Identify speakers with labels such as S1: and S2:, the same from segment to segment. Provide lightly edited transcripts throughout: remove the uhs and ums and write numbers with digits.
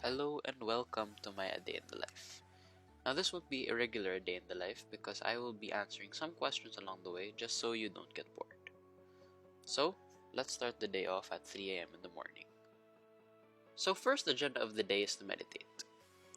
S1: Hello and welcome to my A Day in the Life. Now this won't be a regular day in the life because I will be answering some questions along the way just so you don't get bored. So, let's start the day off at 3 a.m. in the morning. So first agenda of the day is to meditate.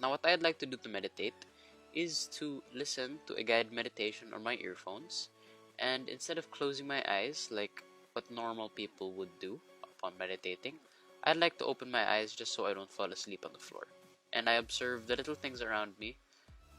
S1: Now what I'd like to do to meditate is to listen to a guided meditation on my earphones, and instead of closing my eyes like what normal people would do upon meditating, I'd like to open my eyes just so I don't fall asleep on the floor. And I observe the little things around me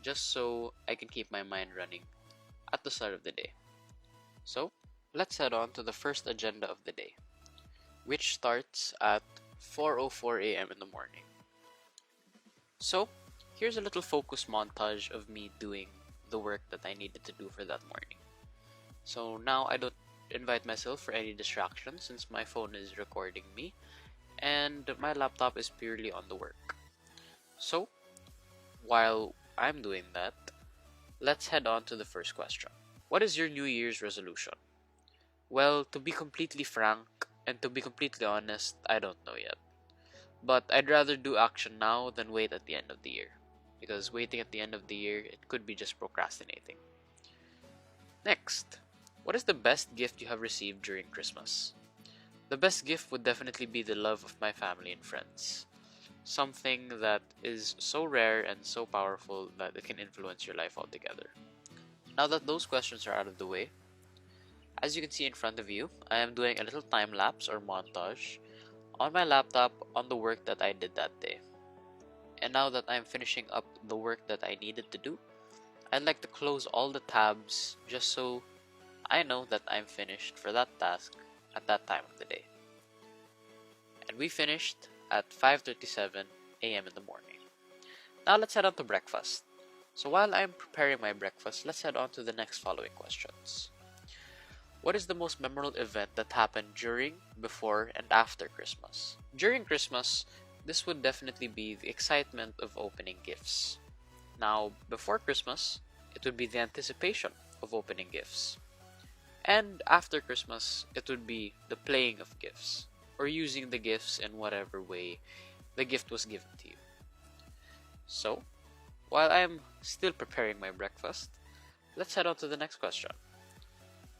S1: just so I can keep my mind running at the start of the day. So, let's head on to the first agenda of the day, which starts at 4:04 a.m. in the morning. So, here's a little focus montage of me doing the work that I needed to do for that morning. So now I don't invite myself for any distractions since my phone is recording me and my laptop is purely on the work. So, while I'm doing that, let's head on to the first question. What is your New Year's resolution? Well, to be completely frank and to be completely honest, I don't know yet. But I'd rather do action now than wait at the end of the year. Because waiting at the end of the year, it could be just procrastinating. Next, what is the best gift you have received during Christmas? The best gift would definitely be the love of my family and friends. Something that is so rare and so powerful that it can influence your life altogether. Now that those questions are out of the way, as you can see in front of you, I am doing a little time lapse or montage on my laptop on the work that I did that day. And now that I'm finishing up the work that I needed to do, I'd like to close all the tabs just so I know that I'm finished for that task at that time of the day. And we finished at 5:37 a.m. in the morning. Now let's head on to breakfast. So while I'm preparing my breakfast, let's head on to the next following questions. What is the most memorable event that happened during, before, and after Christmas? During Christmas, this would definitely be the excitement of opening gifts. Now, before Christmas, it would be the anticipation of opening gifts. And after Christmas, it would be the playing of gifts, or using the gifts in whatever way the gift was given to you. So, while I'm still preparing my breakfast, let's head on to the next question.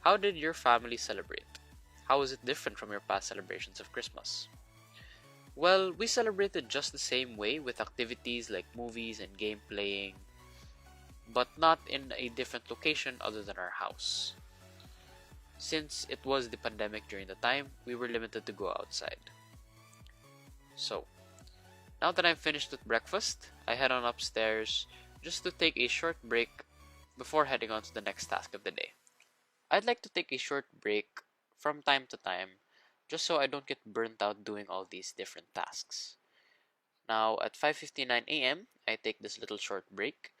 S1: How did your family celebrate? How was it different from your past celebrations of Christmas? Well, we celebrated just the same way with activities like movies and game playing, but not in a different location other than our house. Since it was the pandemic during the time, we were limited to go outside. So, now that I'm finished with breakfast, I head on upstairs just to take a short break before heading on to the next task of the day. I'd like to take a short break from time to time just so I don't get burnt out doing all these different tasks. Now at 5:59 a.m., I take this little short break,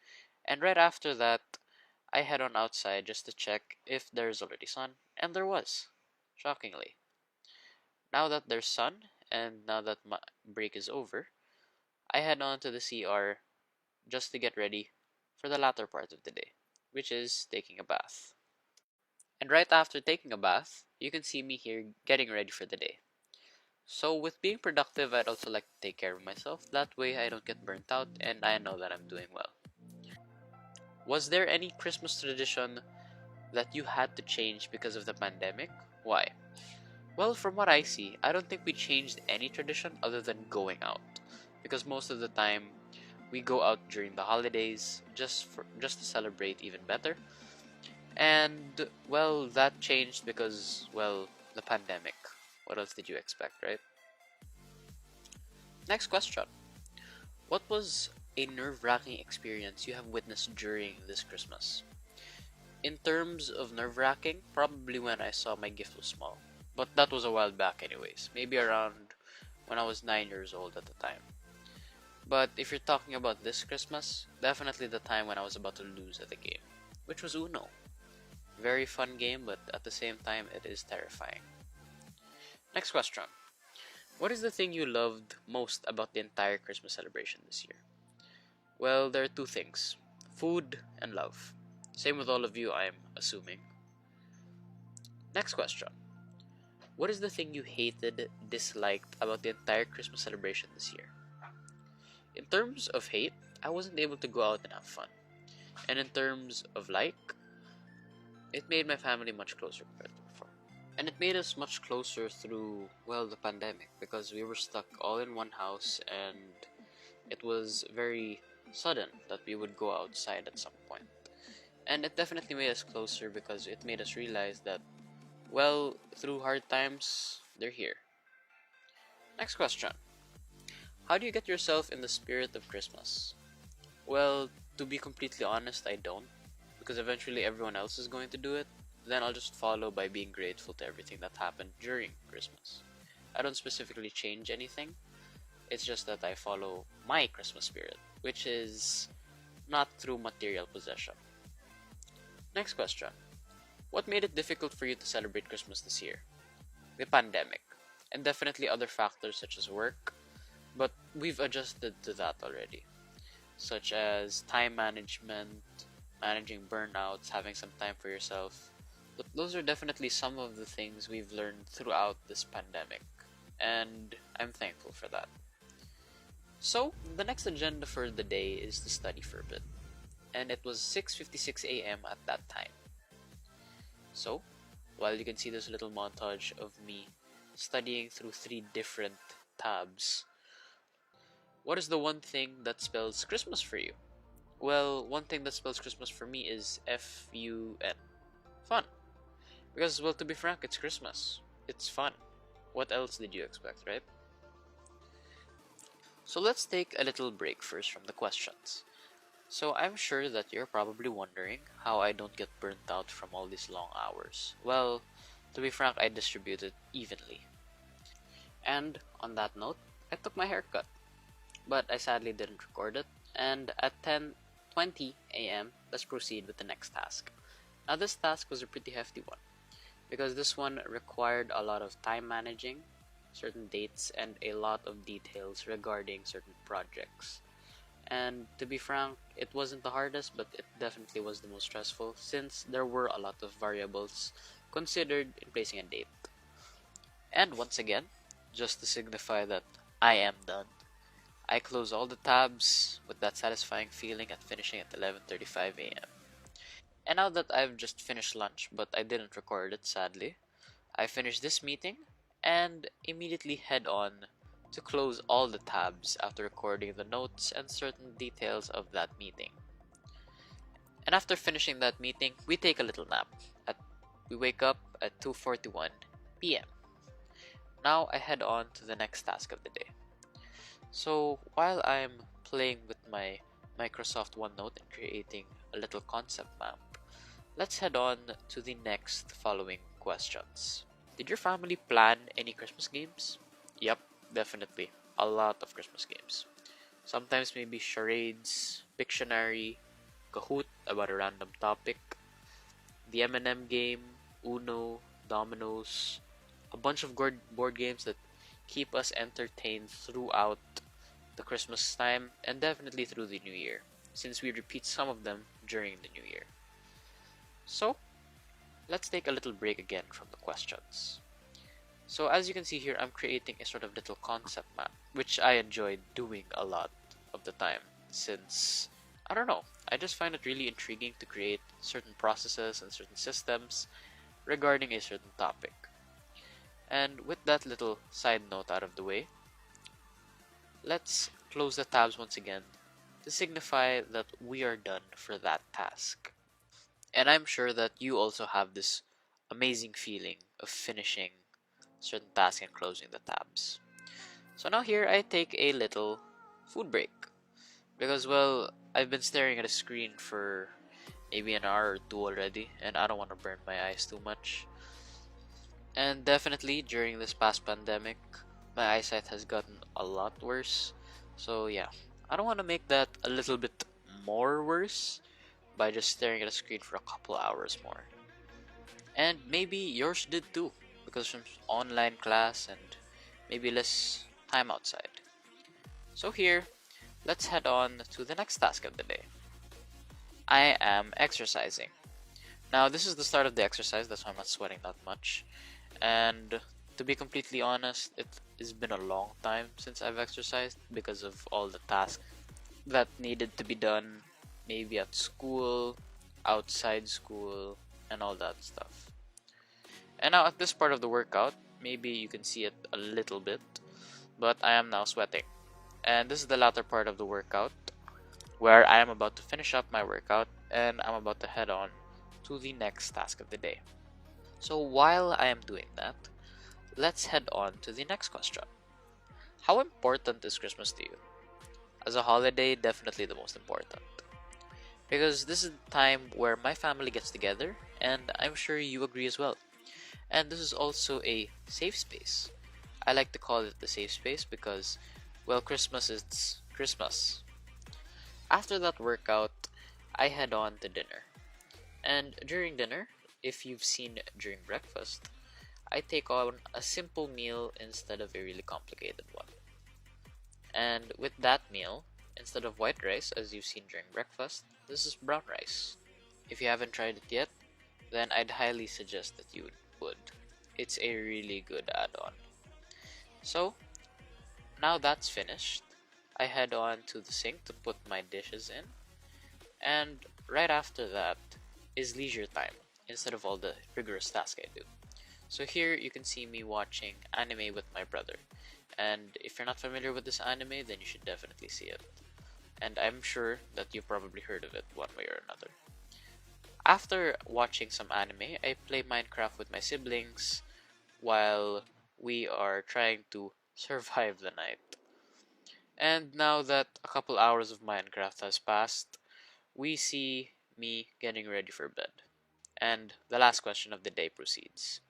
S1: and right after that, I head on outside just to check if there's already sun, and there was, shockingly. Now that there's sun, and now that my break is over, I head on to the CR just to get ready for the latter part of the day, which is taking a bath. And right after taking a bath, you can see me here getting ready for the day. So with being productive, I'd also like to take care of myself. That way I don't get burnt out and I know that I'm doing well. Was there any Christmas tradition that you had to change because of the pandemic? Why? Well, from what I see, I don't think we changed any tradition other than going out. Because most of the time, we go out during the holidays just to celebrate even better. And, well, that changed because, well, the pandemic. What else did you expect, right? Next question. What was a nerve-wracking experience you have witnessed during this Christmas? In terms of nerve-wracking, probably when I saw my gift was small. But that was a while back anyways. Maybe around when I was 9 years old at the time. But if you're talking about this Christmas, definitely the time when I was about to lose at the game, which was Uno. Very fun game, but at the same time, it is terrifying. Next question. What is the thing you loved most about the entire Christmas celebration this year? Well, there are two things. Food and love. Same with all of you, I'm assuming. Next question. What is the thing you hated, disliked about the entire Christmas celebration this year? In terms of hate, I wasn't able to go out and have fun. And in terms of like, it made my family much closer compared to before. And it made us much closer through, well, the pandemic, because we were stuck all in one house and it was very sudden that we would go outside at some point. And it definitely made us closer because it made us realize that, well, through hard times, they're here. Next question. How do you get yourself in the spirit of Christmas? Well, to be completely honest, I don't. Because eventually everyone else is going to do it. Then I'll just follow by being grateful to everything that happened during Christmas. I don't specifically change anything. It's just that I follow my Christmas spirit, which is not through material possession. Next question. What made it difficult for you to celebrate Christmas this year? The pandemic, and definitely other factors such as work, but we've adjusted to that already, such as time management, managing burnouts, having some time for yourself. But those are definitely some of the things we've learned throughout this pandemic, and I'm thankful for that. So, the next agenda for the day is to study for a bit, and it was 6:56 a.m. at that time. So, while you can see this little montage of me studying through 3 different tabs, what is the one thing that spells Christmas for you? Well, one thing that spells Christmas for me is F-U-N. Fun. Because, well, to be frank, it's Christmas. It's fun. What else did you expect, right? So let's take a little break first from the questions. So I'm sure that you're probably wondering how I don't get burnt out from all these long hours. Well, to be frank, I distribute it evenly. And on that note, I took my haircut, but I sadly didn't record it. And at 10:20 a.m., let's proceed with the next task. Now this task was a pretty hefty one, because this one required a lot of time managing, certain dates, and a lot of details regarding certain projects. And to be frank, it wasn't the hardest, but it definitely was the most stressful since there were a lot of variables considered in placing a date. And once again, just to signify that I am done, I close all the tabs with that satisfying feeling at finishing at 11:35 a.m. And now that I've just finished lunch, but I didn't record it sadly, I finish this meeting and immediately head on to close all the tabs after recording the notes and certain details of that meeting. And after finishing that meeting, we take a little nap. We wake up at 2:41 p.m. Now I head on to the next task of the day. So while I'm playing with my Microsoft OneNote and creating a little concept map, let's head on to the next following questions. Did your family plan any Christmas games? Yep, definitely. A lot of Christmas games. Sometimes maybe charades, Pictionary, Kahoot about a random topic, the M&M game, Uno, Dominoes, a bunch of board games that keep us entertained throughout the Christmas time and definitely through the New Year, since we repeat some of them during the New Year. So, let's take a little break again from the questions. So as you can see here, I'm creating a sort of little concept map, which I enjoyed doing a lot of the time, since, I don't know, I just find it really intriguing to create certain processes and certain systems regarding a certain topic. And with that little side note out of the way, let's close the tabs once again to signify that we are done for that task. And I'm sure that you also have this amazing feeling of finishing certain task and closing the tabs. So now here I take a little food break because, well, I've been staring at a screen for maybe an hour or two already and I don't want to burn my eyes too much. And definitely during this past pandemic, my eyesight has gotten a lot worse. So yeah, I don't want to make that a little bit more worse by just staring at a screen for a couple hours more. And maybe yours did too, because from online class and maybe less time outside. So here, let's head on to the next task of the day. I am exercising. Now this is the start of the exercise, that's why I'm not sweating that much. And to be completely honest, it's been a long time since I've exercised because of all the tasks that needed to be done, maybe at school, outside school, and all that stuff. And now at this part of the workout, maybe you can see it a little bit, but I am now sweating. And this is the latter part of the workout where I am about to finish up my workout and I'm about to head on to the next task of the day. So while I am doing that, let's head on to the next question. How important is Christmas to you? As a holiday, definitely the most important. Because this is the time where my family gets together, and I'm sure you agree as well. And this is also a safe space. I like to call it the safe space because, well, Christmas is Christmas. After that workout, I head on to dinner. And during dinner, if you've seen during breakfast, I take on a simple meal instead of a really complicated one. And with that meal, instead of white rice as you've seen during breakfast, this is brown rice. If you haven't tried it yet, then I'd highly suggest that you would. It's a really good add-on. So, now that's finished, I head on to the sink to put my dishes in, and right after that is leisure time instead of all the rigorous tasks I do. So here you can see me watching anime with my brother, and if you're not familiar with this anime, then you should definitely see it. And I'm sure that you've probably heard of it one way or another. After watching some anime, I play Minecraft with my siblings while we are trying to survive the night. And now that a couple hours of Minecraft has passed, we see me getting ready for bed. And the last question of the day proceeds.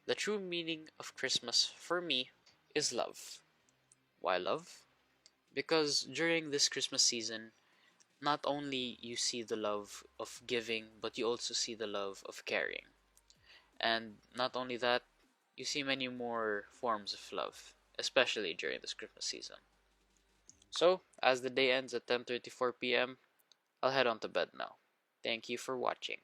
S1: The true meaning of Christmas for me is love. Why love? Because during this Christmas season, not only you see the love of giving, but you also see the love of caring. And not only that, you see many more forms of love, especially during this Christmas season. So, as the day ends at 10:34 p.m., I'll head on to bed now. Thank you for watching.